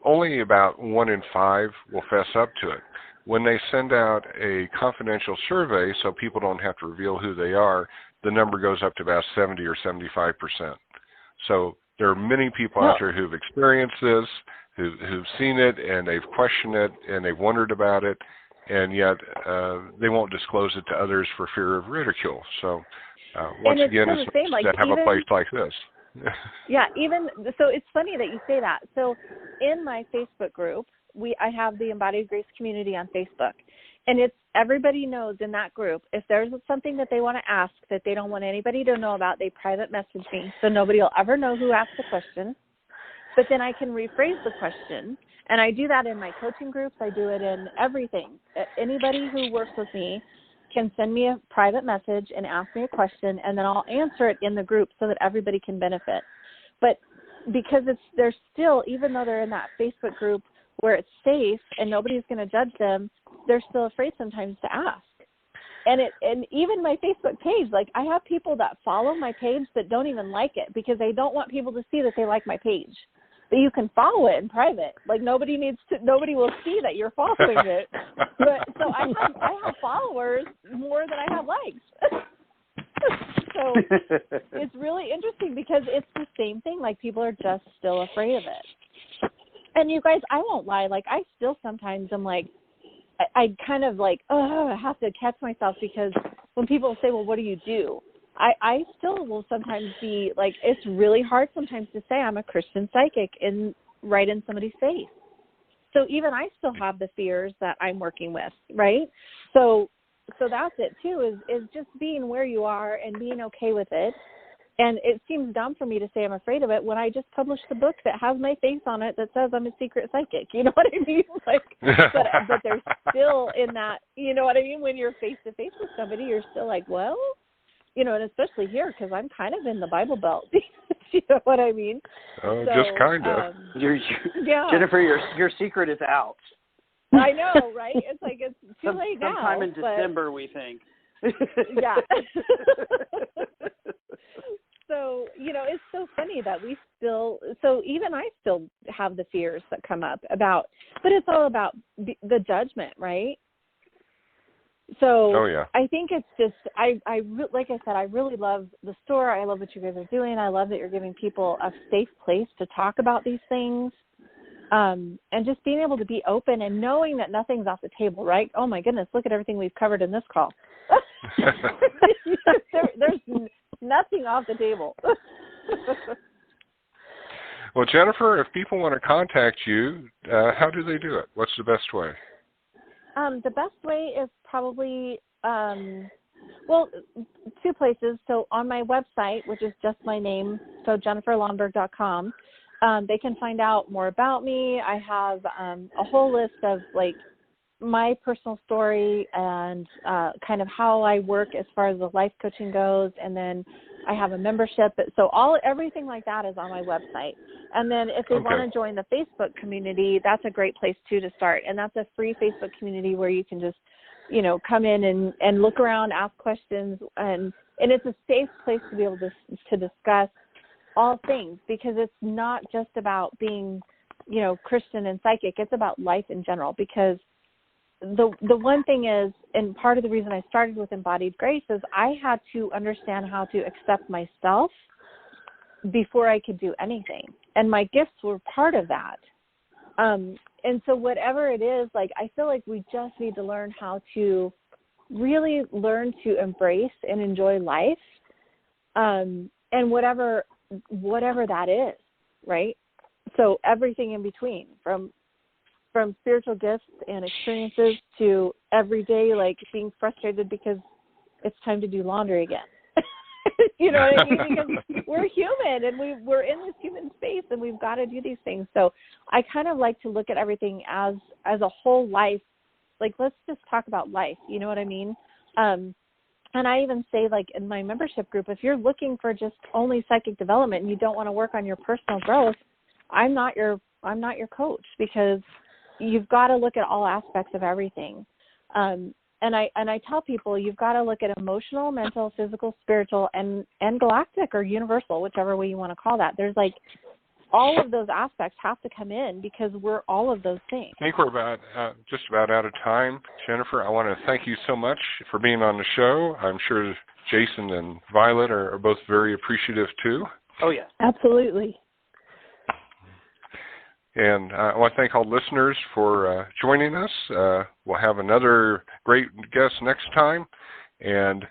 Only about 1 in 5 will fess up to it. When they send out a confidential survey so people don't have to reveal who they are, the number goes up to about 70 or 75%. So there are many people out there who've experienced this, who've seen it, and they've questioned it, and they've wondered about it, and yet they won't disclose it to others for fear of ridicule. So once again, it's nice like, to have a place like this. Yeah, so it's funny that you say that. So in my Facebook group, I have the Embodied Grace community on Facebook, and it's everybody knows in that group, if there's something that they want to ask that they don't want anybody to know about, they private message me, so nobody will ever know who asked the question. But then I can rephrase the question. And I do that in my coaching groups. I do it in everything. Anybody who works with me can send me a private message and ask me a question, and then I'll answer it in the group so that everybody can benefit. But because they're still, even though they're in that Facebook group where it's safe and nobody's going to judge them, they're still afraid sometimes to ask. And even my Facebook page, like, I have people that follow my page that don't even like it because they don't want people to see that they like my page. But you can follow it in private. Like, nobody will see that you're following it. But so I have followers more than I have likes. So it's really interesting because it's the same thing. Like, people are just still afraid of it. And you guys, I won't lie. Like, I still sometimes am like, I kind of like, I have to catch myself because when people say, well, what do you do? I still will sometimes be like, it's really hard sometimes to say I'm a Christian psychic right in somebody's face. So even I still have the fears that I'm working with, right? So that's it too, is just being where you are and being okay with it. And it seems dumb for me to say I'm afraid of it when I just published the book that has my face on it that says I'm a secret psychic. You know what I mean? Like, but there's still in that, you know what I mean? When you're face to face with somebody, you're still like, well, you know, and especially here because I'm kind of in the Bible Belt. You know what I mean? Oh, so, just kind of. Yeah. Jennifer, your secret is out. I know, right? It's like it's too late now. Sometime in December, we think. Yeah. So, you know, it's so funny that even I still have the fears that come up about, but it's all about the judgment, right? So I think it's just, like I said, I really love the store. I love what you guys are doing. I love that you're giving people a safe place to talk about these things. And just being able to be open and knowing that nothing's off the table, right? Oh my goodness, look at everything we've covered in this call. There's nothing off the table. Well, Jennifer, if people want to contact you, how do they do it? What's the best way? The best way is probably Well, two places. So on my website, which is just my name, so jenniferlonnberg.com, they can find out more about me. I have a whole list of like my personal story and kind of how I work as far as the life coaching goes, and then I have a membership. So everything like that is on my website. And then if they want to join the Facebook community, that's a great place too to start. And that's a free Facebook community where you can just, you know, come in and look around, ask questions, and it's a safe place to be able to discuss all things, because it's not just about being, you know, Christian and psychic. It's about life in general, because the one thing is, and part of the reason I started with Embodied Grace is I had to understand how to accept myself before I could do anything. And my gifts were part of that. And so whatever it is, like, I feel like we just need to learn how to really learn to embrace and enjoy life, and whatever that is, right? So everything in between, from spiritual gifts and experiences to everyday, like, being frustrated because it's time to do laundry again. You know what I mean? Because we're human, and we're in this human space, and we've got to do these things. So I kind of like to look at everything as a whole life. Like, let's just talk about life. You know what I mean? And I even say, like, in my membership group, if you're looking for just only psychic development and you don't want to work on your personal growth, I'm not your coach, because you've got to look at all aspects of everything. And I tell people, you've got to look at emotional, mental, physical, spiritual, and galactic or universal, whichever way you want to call that. There's, like, all of those aspects have to come in, because we're all of those things. I think we're just about out of time. Jennifer, I want to thank you so much for being on the show. I'm sure Jason and Violet are both very appreciative too. Oh, yeah. Absolutely. And I want to thank all listeners for joining us. We'll have another great guest next time. And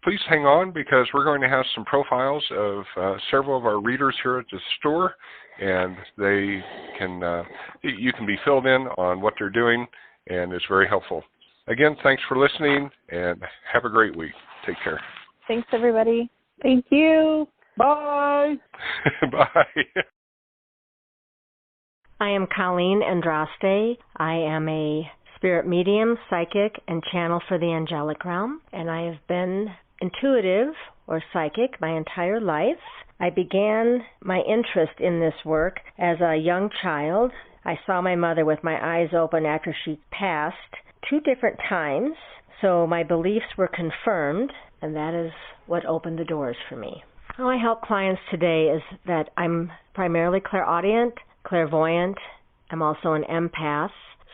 please hang on, because we're going to have some profiles of several of our readers here at the store. And they can you can be filled in on what they're doing, and it's very helpful. Again, thanks for listening, and have a great week. Take care. Thanks, everybody. Thank you. Bye. Bye. I am Colleen Andraste. I am a spirit medium, psychic, and channel for the angelic realm, and I have been intuitive or psychic my entire life. I began my interest in this work as a young child. I saw my mother with my eyes open after she passed 2 different times, so my beliefs were confirmed, and that is what opened the doors for me. How I help clients today is that I'm primarily clairaudient, clairvoyant. I'm also an empath.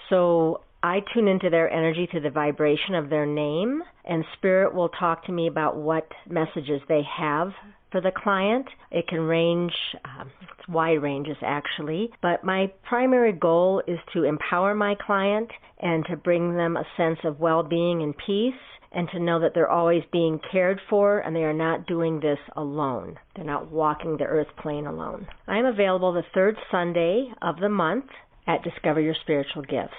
So I tune into their energy to the vibration of their name, and Spirit will talk to me about what messages they have for the client. It can range, it's wide ranges actually, but my primary goal is to empower my client and to bring them a sense of well-being and peace, and to know that they're always being cared for and they are not doing this alone. They're not walking the earth plane alone. I am available the 3rd Sunday of the month at Discover Your Spiritual Gifts.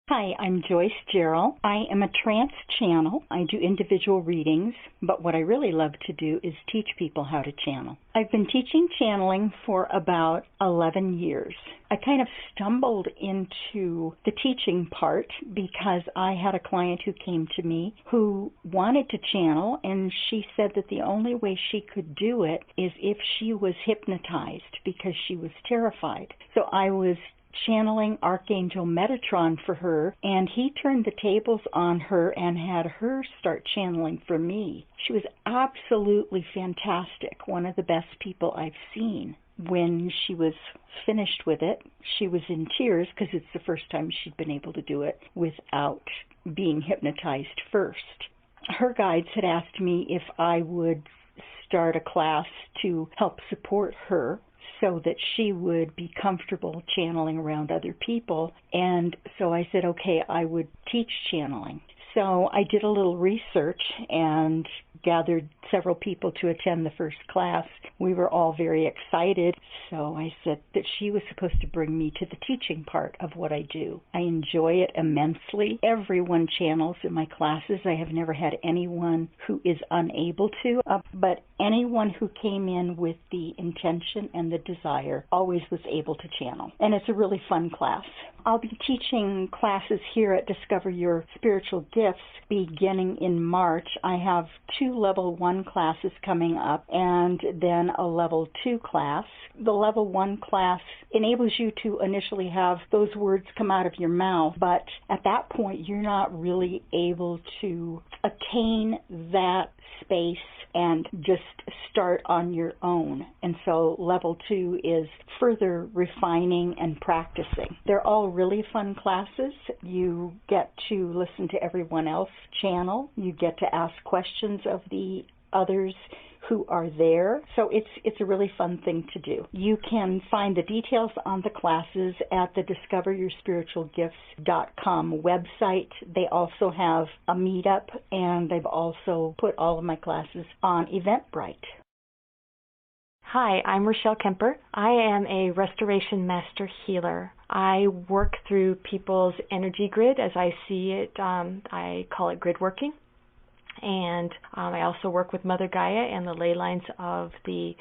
Hi, I'm Joyce Gerald. I am a trance channel. I do individual readings, but what I really love to do is teach people how to channel. I've been teaching channeling for about 11 years. I kind of stumbled into the teaching part because I had a client who came to me who wanted to channel, and she said that the only way she could do it is if she was hypnotized, because she was terrified. So I was channeling Archangel Metatron for her, and he turned the tables on her and had her start channeling for me. She was absolutely fantastic, one of the best people I've seen. When she was finished with it, she was in tears because it's the first time she'd been able to do it without being hypnotized first. Her guides had asked me if I would start a class to help support her, so that she would be comfortable channeling around other people. And so I said, okay, I would teach channeling. So I did a little research and gathered several people to attend the first class. We were all very excited, so I said that she was supposed to bring me to the teaching part of what I do. I enjoy it immensely. Everyone channels in my classes. I have never had anyone who is unable to, but anyone who came in with the intention and the desire always was able to channel. And it's a really fun class. I'll be teaching classes here at Discover Your Spiritual Gifts beginning in March. I have 2 level 1 classes coming up and then a level 2 class. The level 1 class enables you to initially have those words come out of your mouth, but at that point you're not really able to attain that space and just start on your own. And so level 2 is further refining and practicing. They're all really fun classes. You get to listen to everyone else channel. You get to ask questions of the others who are there. So it's a really fun thing to do. You can find the details on the classes at the discoveryourspiritualgifts.com website. They also have a meetup, and they've also put all of my classes on Eventbrite. Hi, I'm Rochelle Kemper. I am a restoration master healer. I work through people's energy grid as I see it. I call it grid working. And I also work with Mother Gaia and the ley lines of the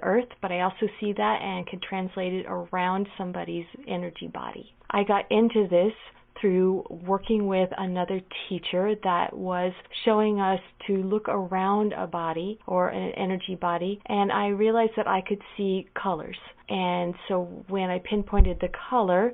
earth, but I also see that and can translate it around somebody's energy body. I got into this through working with another teacher that was showing us to look around a body or an energy body, and I realized that I could see colors. And so when I pinpointed the color,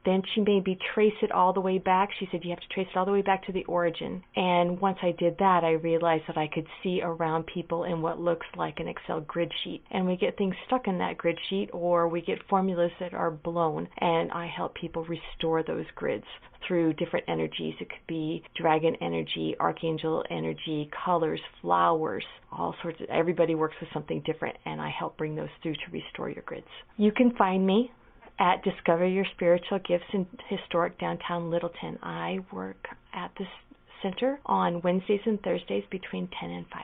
then she made me trace it all the way back. She said, you have to trace it all the way back to the origin. And once I did that, I realized that I could see around people in what looks like an Excel grid sheet. And we get things stuck in that grid sheet, or we get formulas that are blown. And I help people restore those grids through different energies. It could be dragon energy, archangel energy, colors, flowers, all sorts of, everybody works with something different, and I help bring those through to restore your grids. You can find me at Discover Your Spiritual Gifts in historic downtown Littleton. I work at this center on Wednesdays and Thursdays between 10 and 5.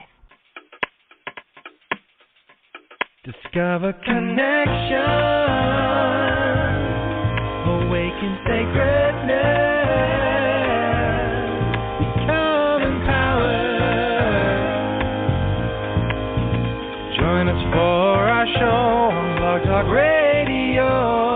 Discover connection, awaken sacredness, become empowered. Join us for our show on Blog Talk Radio.